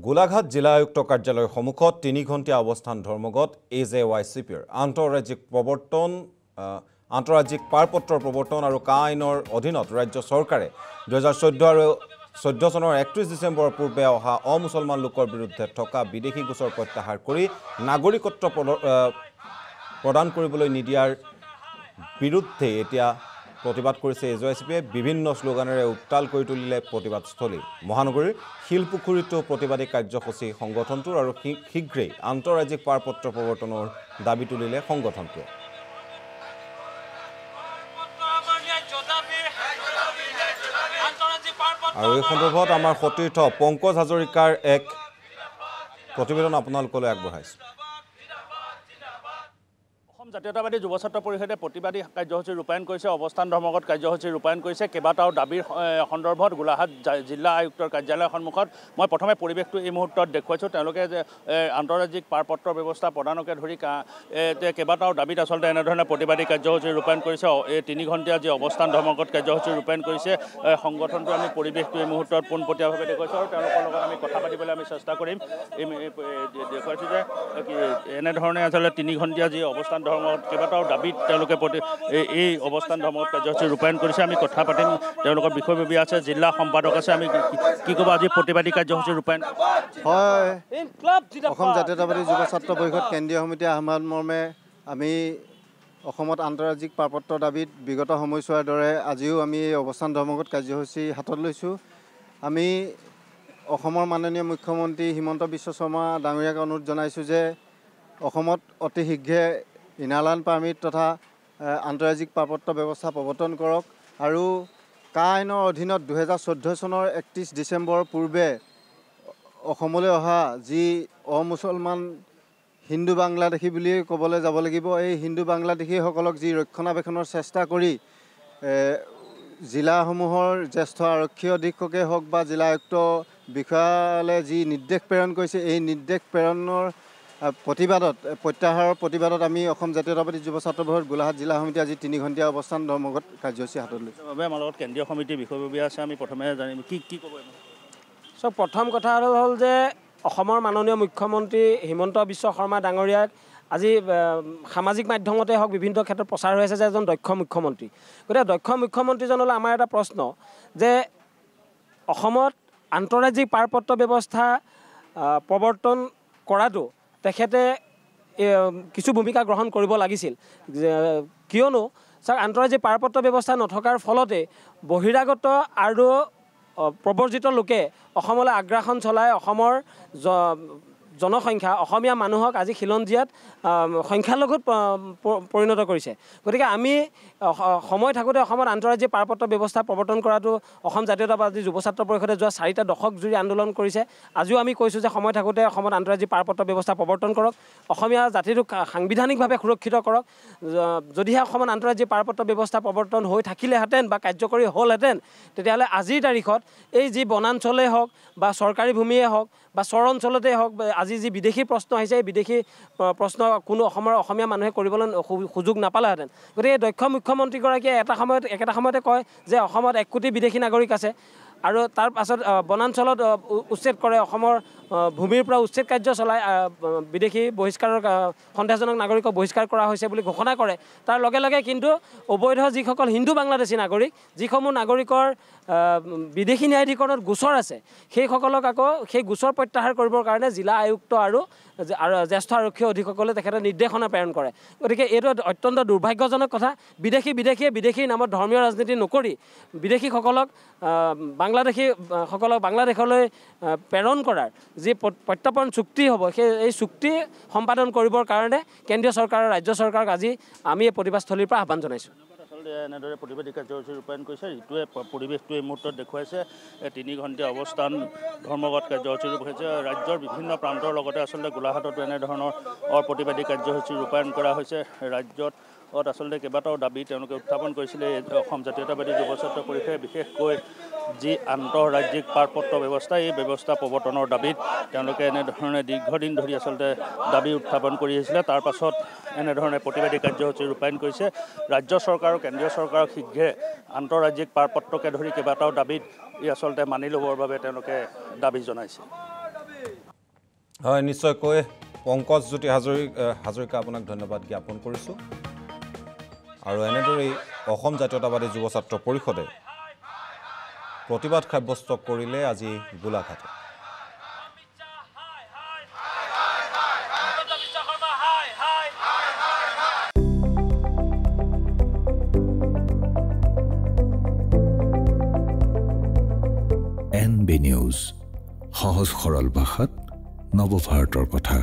গোলাঘাট জিলা আয়ুক্ত কাৰ্যালয়ৰ সন্মুখত ৩ ঘণ্টিয়া অৱস্থান ধৰ্মঘট AJYCPৰ আন্তঃৰাজ্যিক পাৰপত্ৰৰ প্ৰৱৰ্তন আৰু কা আইনৰ অধীনত ৰাজ্য চৰকাৰে 2014 আৰু 14 চনৰ 31 ডিচেম্বৰৰ পূৰ্বে অহা অমুছলমান লোকৰ বিৰুদ্ধে থকা বিদেশী গোচৰ প্ৰত্যাহাৰ কৰি নাগৰিকত্ব প্ৰদান কৰিবলৈ নিদিয়াৰ বিৰুদ্ধে এতিয়া প্ৰতিবাদ কৰিছে AJYCPয়ে বিভিন্ন স্লোগানেৰে উত্তাল কৰি তুলিলে প্ৰতিবাদস্থলী মহানগৰীৰ শিলপুখুৰীতো প্ৰতিবাদী কাৰ্যসূচী সংগঠনটোৰ আৰু শীঘ্ৰেই আন্তঃৰাজ্যিক পাৰপত্ৰ প্ৰৱৰ্তনৰ দাবী তুলিলে সংগঠনটোৱে আৰু এই সন্দৰ্ভত আমাৰ সতীৰ্থ পংকজ হাজৰিকাৰ এক প্ৰতিবেদন আপোনালোকলৈ আগবঢ়াইছো জাতীয়তাবাদী যুৱ ছাত্ৰ পৰিষদে প্ৰতিবাদী কাৰ্যসূচী ৰূপায়ণ কৰিছে অৱস্থান ধৰ্মঘট কাৰ্যসূচী ৰূপায়ণ কৰিছে কেইবাটাও দাবীৰ সন্দৰ্ভত গোলাঘাট জিলা আয়ুক্তৰ কাৰ্যালয়ৰ সন্মুখত মই প্ৰথমে পৰিৱেশটো এই মুহূৰ্তত দেখুৱাইছোঁ তেওঁলোকে যে আন্তঃৰাজ্যিক পাৰপত্ৰ ব্যৱস্থা প্ৰদানকে ধৰি কেইবাটাও দাবীত আচলতে এনেধৰণে প্ৰতিবাদী কাৰ্যসূচী ৰূপায়ণ কৰিছে এই 3 ঘণ্টীয়া যি অৱস্থান ধৰ্মঘট কাৰ্যসূচী ৰূপায়ণ কৰিছে সংগঠনটো আমি পৰিৱেশটো এই মুহূৰ্তত পোনপটীয়াভাৱে দেখুৱাইছোঁ আৰু তেওঁলোকৰ লগত আমি কথা পাতিবলৈ আমি চেষ্টা কৰিম দেখুৱাইছোঁ যে এনেধৰণে আচলতে 3 ঘণ্টীয়া যি অৱস্থান কেইবাটাও দাবীত তেওঁলোকে এই অৱস্থান ধৰ্মঘট কাৰ্যসূচী ৰূপায়ণ কৰিছে আমি কথা পাতিম তেওঁলোকৰ বিষয়ববী আছে জিলা সম্পাদক আছে আমি কি ক'ব আজি প্ৰতিবাদী কাৰ্যসূচী ৰূপায়ণ হয় অসম জাতীয়তাবাদী যুৱ ছাত্ৰ পৰিষদ কেন্দ্ৰীয় সমিতিৰ আহ্বান মৰ্মে আমি অসমত আন্তঃৰাজ্যিক পাৰপত্ৰৰ দাবীত বিগত সময়ছোৱাৰ দৰে আজিও আমি এই অৱস্থান ধৰ্মঘট কাৰ্যসূচী হাতত লৈছোঁ আমি অসমৰ মাননীয় মুখ্যমন্ত্ৰী হিমন্ত বিশ্ব শৰ্মা ডাঙৰীয়াক অনুৰোধ জনাইছোঁ যে অসমত অতি শীঘ্ৰে ইনাৰ লাইন পাৰ্মিট তথা আন্তঃৰাজ্যিক পাৰপত্ৰ ব্যৱস্থা প্ৰৱৰ্তন কৰক আৰু কা আইনৰ অধীনত 2014 চনৰ 31 ডিচেম্বৰৰ পূৰ্বে অসমলৈ অহা যি অমুছলমান হিন্দু বাংলাদেশী বুলিয়ে ক'বলৈ যাব লাগিব এই হিন্দু বাংলাদেশীসকলক যি ৰক্ষণাবেক্ষণৰ চেষ্টা কৰি জিলাসমূহৰ জ্যেষ্ঠ আৰক্ষী অধীক্ষকেই হওক বা জিলা আয়ুক্ত বিষয়ালে যি নিৰ্দেশ প্ৰেৰণ কৰিছে এই নিৰ্দেশ প্ৰেৰণৰ প্ৰত্যাহাৰৰ প্ৰতিবাদত আমি অসম জাতীয়তাবাদী যুৱ ছাত্ৰ পৰিষদ গোলাঘাট জিলা সমিতি আজি 3 ঘণ্টীয়া অৱস্থান ধৰ্মঘট কাৰ্যসূচী হাতত লৈছোঁ আমাৰ লগত কেন্দ্ৰীয় সমিতিৰ বিষয়ববী আছে আমি প্ৰথমে জানিম কি ক'ব প্ৰথম কথা হ'ল যে অসমৰ মাননীয় মুখ্যমন্ত্ৰী হিমন্ত বিশ্ব শৰ্মা ডাঙৰীয়াক আজি সামাজিক মাধ্যমতে হওক বিভিন্ন ক্ষেত্ৰত প্ৰচাৰ হৈ আছে যে এজন দক্ষ মুখ্যমন্ত্ৰী গতিকে দক্ষ মুখ্যমন্ত্ৰীজনলৈ আমাৰ এটা প্ৰশ্ন যে অসমত আন্তঃৰাজ্যিক পাৰপত্ৰ ব্যৱস্থা প্ৰৱৰ্তন কৰাটো তেখেতে কিছু ভূমিকা গ্ৰহণ কৰিব লাগিছিল কিয়নো চাওক আন্তঃৰাজ্যিক পাৰপত্ৰ ব্যৱস্থা নথকাৰ ফলতে বহিৰাগত আৰু প্ৰব্ৰজিত লোকে অসমলৈ আগ্ৰাসন চলাই অসমৰ জনসংখ্যা অসমীয়া মানুহক আজি খিলঞ্জীয়াত সংখ্যালঘুত পৰিণত কৰিছে গতিকে আমি সময় থাকোঁতে অসমত আন্তঃৰাজ্যিক পাৰপত্ৰ ব্যৱস্থা প্ৰৱৰ্তন কৰাটো অসম জাতীয়তাবাদী যুৱ ছাত্ৰ পৰিষদে যোৱা 4টা দশক জুৰি আন্দোলন কৰিছে আজিও আমি কৈছোঁ যে সময় থাকোঁতে অসমত আন্তঃৰাজ্যিক পাৰপত্ৰ ব্যৱস্থা প্ৰৱৰ্তন কৰক অসমীয়া জাতিটোক সাংবিধানিকভাৱে সুৰক্ষিত কৰক যদিহে অসমত আন্তঃৰাজ্যিক পাৰপত্ৰ ব্যৱস্থা প্ৰৱৰ্তন হৈ থাকিলেহেঁতেন বা কাৰ্যকৰী হ'লহেঁতেন তেতিয়াহ'লে আজিৰ তাৰিখত এই যি বনাঞ্চলেই হওক বা চৰকাৰী ভূমিয়ে হওক বা চৰ অঞ্চলতেই হওক আজি যি বিদেশী প্ৰশ্ন আহিছে এই বিদেশী প্ৰশ্ন কোনো অসমীয়া মানুহে কৰিবলৈ সুযোগ নাপালেহেঁতেন গতিকে দক্ষ মুখ্যমন্ত্ৰীগৰাকীয়ে একেটা সময়তে কয় যে অসমত 1 কোটি বিদেশী নাগৰিক আছে আৰু তাৰ পাছত বনাঞ্চলত উচ্ছেদ কৰে অসমৰ ভূমিৰ পৰা উচ্ছেদ কাৰ্য চলাই বিদেশী বহিষ্কাৰৰ সন্দেহজনক নাগৰিকক বহিষ্কাৰ কৰা হৈছে বুলি ঘোষণা কৰে তাৰ লগে লগে কিন্তু অবৈধ যিসকল হিন্দু বাংলাদেশী নাগৰিক যিসমূহ নাগৰিকৰ বিদেশী ন্যায়াধিকৰণত গোচৰ আছে সেইসকলক আকৌ সেই গোচৰ প্ৰত্যাহাৰ কৰিবৰ কাৰণে জিলা আয়ুক্ত আৰু জ্যেষ্ঠ আৰক্ষী অধীক্ষকলে তেখেতে নিৰ্দেশনা প্ৰেৰণ কৰে গতিকে এইটো অত্যন্ত দুৰ্ভাগ্যজনক কথা বিদেশীৰ নামত ধৰ্মীয় ৰাজনীতি নকৰি বিদেশীসকলক বাংলাদেশলৈ প্ৰেৰণ কৰাৰ যি প্ৰত্যৰ্পণ চুক্তি হ'ব এই চুক্তি সম্পাদন কৰিবৰ কাৰণে কেন্দ্ৰীয় চৰকাৰ আৰু ৰাজ্য চৰকাৰক আজি আমি এই প্ৰতিবাদস্থলীৰ পৰা আহ্বান জনাইছোঁ এনেদৰে প্ৰতিবাদী কাৰ্যসূচী ৰূপায়ণ কৰিছে ইটোৱে পৰিৱেশটো এই মুহূৰ্তত দেখুৱাইছে 3 ঘণ্টীয়া অৱস্থান ধৰ্মঘট কাৰ্যসূচী ৰূপায়ণ ৰাজ্যৰ বিভিন্ন প্ৰান্তৰ লগতে আচলতে গোলাঘাটতো এনেধৰণৰ প্ৰতিবাদী কাৰ্যসূচী ৰূপায়ণ কৰা হৈছে ৰাজ্যত আচলতে কেইবাটাও দাবী তেওঁলোকে উত্থাপন কৰিছিলে অসম জাতীয়তাবাদী যুৱ ছাত্ৰ পৰিষদে বিশেষকৈ যি আন্তঃৰাজ্যিক পাৰপত্ৰ ব্যৱস্থা এই ব্যৱস্থা প্ৰৱৰ্তনৰ দাবীত তেওঁলোকে এনেধৰণে দীৰ্ঘদিন ধৰি আচলতে দাবী উত্থাপন কৰি আহিছিলে তাৰ পাছত এনেধৰণে প্ৰতিবাদী কাৰ্যসূচী ৰূপায়ণ কৰিছে ৰাজ্য চৰকাৰ আৰু কেন্দ্ৰীয় চৰকাৰক শীঘ্ৰে আন্তঃৰাজ্যিক পাৰপত্ৰকে ধৰি কেইবাটাও দাবীত ই আচলতে মানি ল'বৰ বাবে তেওঁলোকে দাবী জনাইছে হয় নিশ্চয়কৈ পংকজজ্যোতি হাজৰিকা আপোনাক ধন্যবাদ জ্ঞাপন কৰিছোঁ আৰু এনেদৰেই অসম জাতীয়তাবাদী যুৱ ছাত্ৰ পৰিষদে প্ৰতিবাদ সাব্যস্ত কৰিলে আজি গোলাঘাটত NB নিউজ সহজ সৰল ভাষাত নৱভাৰতৰ কথা